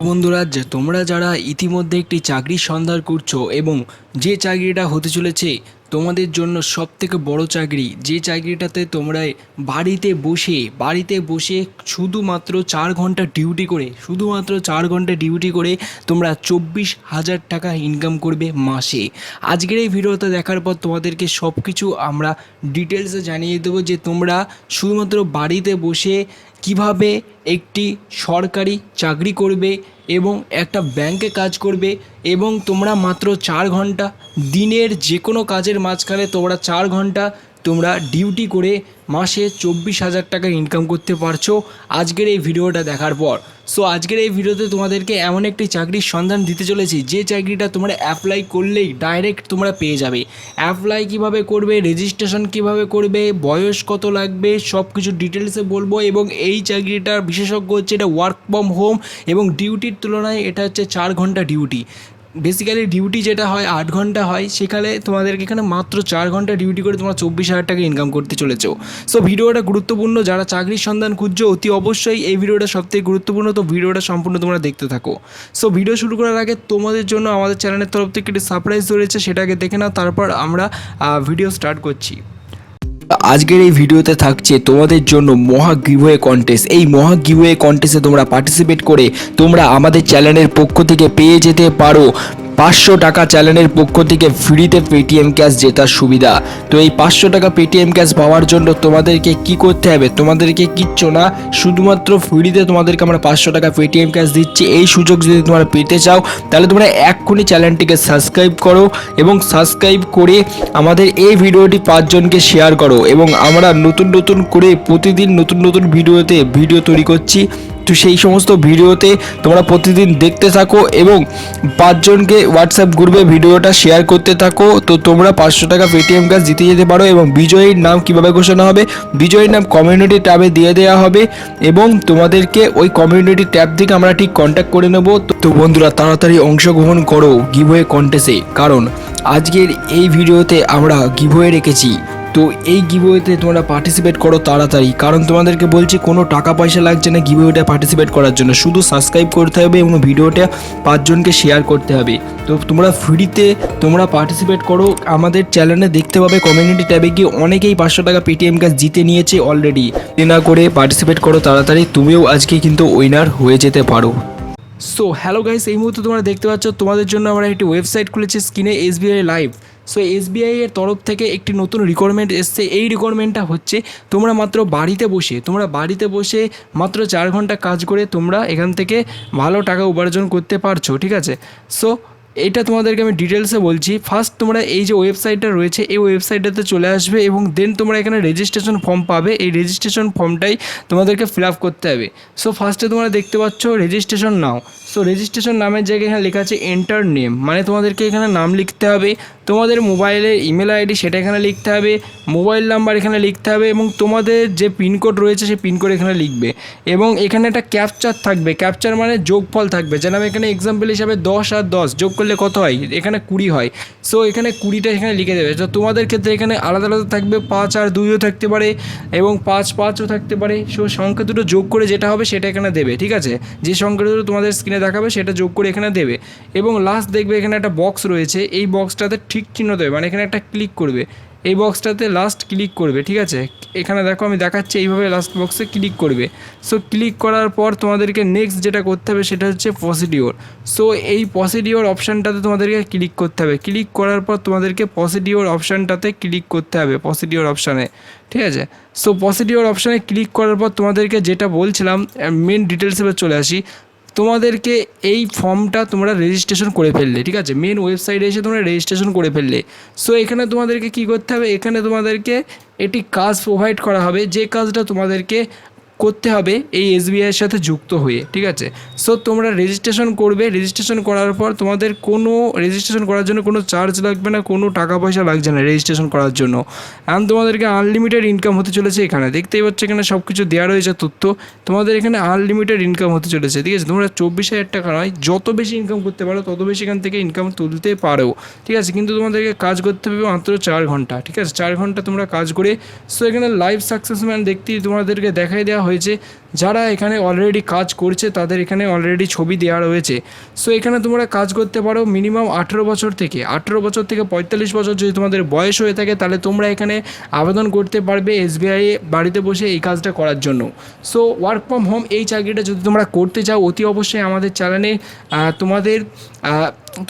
বন্ধুরা, যে তোমরা যারা ইতিমধ্যে একটি চাকরির সন্ধান করছো এবং যে চাকরিটা হতে চলেছে তোমাদের জন্য সবথেকে বড় চাকরি, যে চাকরিটাতে তোমরা বাড়িতে বসে শুধুমাত্র 4 ঘন্টা ডিউটি করে তোমরা 24,000 টাকা ইনকাম করবে মাসে। আজকের এই ভিডিওটা দেখার পর তোমাদেরকে সব কিছু আমরা ডিটেলসে জানিয়ে দেবো যে তোমরা শুধুমাত্র বাড়িতে বসে কিভাবে একটি সরকারি চাকরি করবে এবং একটা ব্যাংকে কাজ করবে এবং তোমরা মাত্র 4 ঘন্টা দিনের যে কোনো কাজের মাঝখানে তোমরা 4 ঘন্টা তোমরা ডিউটি করে মাসে 24,000 টাকা ইনকাম করতে পারছো আজকের এই ভিডিওটা দেখার পর। সো আজকের এই ভিডিওতে তোমাদেরকে এমন একটি চাকরির সন্ধান দিতে চলেছি যে চাকরিটা তোমরা অ্যাপ্লাই করলেই ডাইরেক্ট তোমরা পেয়ে যাবে। অ্যাপ্লাই কিভাবে করবে, রেজিস্ট্রেশন কিভাবে করবে, বয়স কত লাগবে, সব কিছু ডিটেলসে বলবো। এবং এই চাকরিটার বিশেষজ্ঞ হচ্ছে এটা ওয়ার্ক ফ্রম হোম এবং ডিউটির তুলনায় এটা হচ্ছে 4 ঘন্টা ডিউটি। বেসিক্যালি ডিউটি যেটা হয় 8 ঘন্টা হয়, সেখানে তোমাদেরকে এখানে মাত্র 4 ঘন্টা ডিউটি করে তোমরা 24,000 টাকা ইনকাম করতে চলেছো। সো ভিডিওটা গুরুত্বপূর্ণ, যারা চাকরির সন্ধান খুঁজছো অতি অবশ্যই এই ভিডিওটা সবথেকে গুরুত্বপূর্ণ, তো ভিডিওটা সম্পূর্ণ তোমরা দেখতে থাকো। সো ভিডিও শুরু করার আগে তোমাদের জন্য আমাদের চ্যানেলের তরফ থেকে একটি সারপ্রাইজ রয়েছে, সেটাকে দেখে নাও, তারপর আমরা ভিডিও স্টার্ট করছি। আজকের এই ভিডিওতে থাকছে তোমাদের জন্য মহা গিভওয়ে কন্টেস্ট। এই মহা গিভওয়ে কন্টেস্টে তোমরা পার্টিসিপেট করে তোমরা আমাদের চ্যানেলের পক্ষ থেকে পেয়ে যেতে পারো 500 টাকা চ্যানেলের পক্ষ থেকে ফ্রিতে পেটিএম ক্যাশ জেতার সুবিধা। তো এই 500 টাকা পেটিএম ক্যাশ পাওয়ার জন্য তোমাদেরকে কি করতে হবে, তোমাদেরকে কিচ্ছু না, শুধুমাত্র ফ্রিতে তোমাদেরকে আমরা 500 টাকা পেটিএম ক্যাশ দিচ্ছি। এই সুযোগ যদি তোমরা পেতে চাও তাহলে তোমরা এক্ষুনি চ্যানেলটিকে সাবস্ক্রাইব করো এবং সাবস্ক্রাইব করে আমাদের এই ভিডিওটি 5 জনকে শেয়ার করো। এবং আমরা নতুন করে প্রতিদিন নতুন ভিডিও তৈরি করছি, তো সেই সমস্ত ভিডিওতে তোমরা প্রতিদিন দেখতে থাকো এবং 5 জনকে হোয়াটসঅ্যাপ গ্রুপে ভিডিওটা শেয়ার করতে থাকো। তো তোমরা 500 টাকা পেটিএম ক্যাশ জিতে যেতে পারো। এবং বিজয়ীর নাম কিভাবে ঘোষণা হবে, বিজয়ীর নাম কমিউনিটি ট্যাবে দিয়ে দেওয়া হবে এবং তোমাদেরকে ওই কমিউনিটি ট্যাব থেকে আমরা ঠিক কন্ট্যাক্ট করে নেব। তো বন্ধুরা, তাড়াতাড়ি অংশগ্রহণ করো গিভওয়ে কন্টেস্টে, কারণ আজকের এই ভিডিওতে আমরা গিভওয়ে রেখেছি। তো এই গিভওয়েতে তোমরা পার্টিসিপেট করো তাড়াতাড়ি, কারণ তোমাদেরকে বলছি কোনো টাকা পয়সা লাগছে না গিভওয়েটা পার্টিসিপেট করার জন্য, শুধু সাবস্ক্রাইব করতে হবে এবং ভিডিওটা 5 জনকে শেয়ার করতে হবে। তো তোমরা ফ্রিতে তোমরা পার্টিসিপেট করো, আমাদের চ্যানেলে দেখতে পাবে কমিউনিটি ট্যাবে গিয়ে অনেকেই 500 টাকা পেটিএম ক্যাশ জিতে নিয়েছে অলরেডি। না করে পার্টিসিপেট করো তাড়াতাড়ি, তুমিও আজকে কিন্তু উইনার হয়ে যেতে পারো। সো হ্যালো গাইস, এই মুহূর্তে তোমরা দেখতে পাচ্ছ তোমাদের জন্য আমরা একটি ওয়েবসাইট খুলেছি স্ক্রিনে, SBI লাইভ। সো SBI এর তরফ থেকে একটি নতুন রিকোয়ারমেন্ট এসছে। এই রিকোয়ারমেন্টটা হচ্ছে তোমরা মাত্র বাড়িতে বসে মাত্র 4 ঘন্টা কাজ করে তোমরা এখান থেকে ভালো টাকা উপার্জন করতে পারছো, ঠিক আছে। সো এইটা তোমাদেরকে আমি ডিটেলসে বলছি। ফার্স্ট তোমরা এই যে ওয়েবসাইটটা রয়েছে এই ওয়েবসাইটটাতে চলে আসবে এবং দেন তোমরা এখানে রেজিস্ট্রেশন ফর্ম পাবে। এই রেজিস্ট্রেশন ফর্মটাই তোমাদেরকে ফিল আপ করতে হবে। সো ফার্স্টে তোমরা দেখতে পাচ্ছ রেজিস্ট্রেশন নাও। সো রেজিস্ট্রেশন নামের জায়গায় এখানে লেখা আছে এন্টার নেম, মানে তোমাদেরকে এখানে নাম লিখতে হবে, তোমাদের মোবাইলের ইমেল আইডি সেটা এখানে লিখতে হবে, মোবাইল নাম্বার এখানে লিখতে হবে এবং তোমাদের যে পিনকোড রয়েছে সেই পিনকোড এখানে লিখবে। এবং এখানে একটা ক্যাপচার থাকবে, ক্যাপচার মানে যোগফল থাকবে, যেন এখানে এক্সাম্পল হিসাবে 10 আর 10 যোগ করলে কত হয়, এখানে 20 হয়। সো এখানে 20টা এখানে লিখে দেবে। তো তোমাদের ক্ষেত্রে এখানে আলাদা আলাদা থাকবে, 5 আর 2ও থাকতে পারে এবং 5ও থাকতে পারে। সো সংখ্যা দুটো যোগ করে যেটা হবে সেটা এখানে দেবে, ঠিক আছে। যে সংখ্যা দুটো তোমাদের স্ক্রিনে দেখাবে সেটা যোগ করে এখানে দেবে। এবং লাস্ট দেখবে এখানে একটা বক্স রয়েছে, এই বক্সটাতে ঠিক চিহ্ন দেবে, মানে এখানে একটা ক্লিক করবে, এই বক্সটাতে লাস্ট ক্লিক করবে, ঠিক আছে। এখানে দেখো আমি দেখাচ্ছি, এইভাবে লাস্ট বক্সে ক্লিক করবে। সো ক্লিক করার পর তোমাদেরকে নেক্সট যেটা করতে হবে সেটা হচ্ছে প্রসিডিওর। সো এই প্রসিডিওর অপশানটাতে তোমাদেরকে ক্লিক করতে হবে। ক্লিক করার পর তোমাদেরকে প্রসিডিওর অপশানটাতে ক্লিক করতে হবে, প্রসিডিওর অপশানে, ঠিক আছে। সো প্রসিডিওর অপশানে ক্লিক করার পর তোমাদেরকে যেটা বলছিলাম মেন ডিটেলসে চলে আসি। তোমাদেরকে এই ফর্মটা তোমরা রেজিস্ট্রেশন করে ফেললে, ঠিক আছে, মেন ওয়েবসাইটে এসে তোমরা রেজিস্ট্রেশন করে ফেললে। সো এখানে তোমাদেরকে কী করতে হবে, এখানে তোমাদেরকে একটি কাজ প্রোভাইড করা হবে, যে কাজটা তোমাদেরকে করতে হবে এই SBIয়ের সাথে যুক্ত হয়ে, ঠিক আছে। সো তোমরা রেজিস্ট্রেশন করবে, রেজিস্ট্রেশন করার পর তোমাদের রেজিস্ট্রেশন করার জন্য কোনো চার্জ লাগবে না, কোনো টাকা পয়সা লাগছে না রেজিস্ট্রেশন করার জন্য। অ্যান্ড তোমাদেরকে আনলিমিটেড ইনকাম হতে চলেছে। এখানে দেখতেই পাচ্ছ এখানে সব কিছু দেওয়া রয়েছে তথ্য, তোমাদের এখানে আনলিমিটেড ইনকাম হতে চলেছে, ঠিক আছে। তোমরা 24,000 টাকা নয়, যত বেশি ইনকাম করতে পারো তত বেশি এখান থেকে ইনকাম তুলতে পারো, ঠিক আছে। কিন্তু তোমাদেরকে কাজ করতে হবে মাত্র 4 ঘন্টা, ঠিক আছে। 4 ঘন্টা তোমরা কাজ করে। সো এখানে লাইভ সাকসেসম্যান দেখতেই তোমাদেরকে দেখাই দেওয়া হয়েছে। যারা এখানে অলরেডি কাজ করছে তাদের এখানে অলরেডি ছবি দেওয়া রয়েছে। সো এখানে তোমরা কাজ করতে পারো মিনিমাম 18 বছর থেকে 45 বছর যদি তোমাদের বয়স হয়ে থাকে তাহলে তোমরা এখানে আবেদন করতে পারবে SBI বাড়িতে বসে এই কাজটা করার জন্য। সো ওয়ার্ক ফ্রম হোম এই চাকরিটা যদি তোমরা করতে চাও অতি অবশ্যই আমাদের চ্যানেলে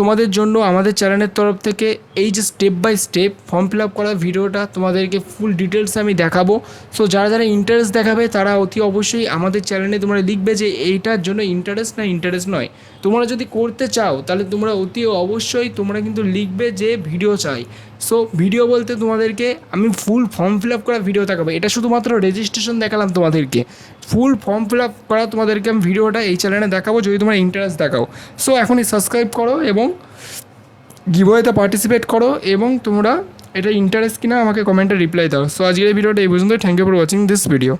তোমাদের জন্য আমাদের চ্যানেলের তরফ থেকে এই যে step by step form fill up করার ভিডিওটা তোমাদেরকে ফুল ডিটেলস আমি দেখাবো। সো যারা যারা ইন্টারেস্ট দেখাবে তারা অতি অবশ্যই আমাদের চ্যানেলে তোমরা লিখবে যে এইটার জন্য ইন্টারেস্ট নয়। তোমরা যদি করতে চাও তাহলে তোমরা অতি অবশ্যই তোমরা কিন্তু লিখবে যে ভিডিও চাই। সো ভিডিও বলতে তোমাদেরকে আমি ফুল ফর্ম ফিল আপ করা ভিডিও দেখাবো, এটা শুধুমাত্র রেজিস্ট্রেশন দেখালাম তোমাদেরকে। ফুল ফর্ম ফিল আপ করা তোমাদেরকে আমি ভিডিওটা এই চ্যানেলে দেখাবো যদি তোমরা ইন্টারেস্ট দেখাও। সো এখনই সাবস্ক্রাইব করো এবং গিভওয়েতে পার্টিসিপেট করো এবং তোমরা এটা ইন্টারেস্ট কিনা আমাকে কমেন্টে রিপ্লাই দাও। সো আজকের এই ভিডিওটা এই পর্যন্ত। Thank you for watching this video.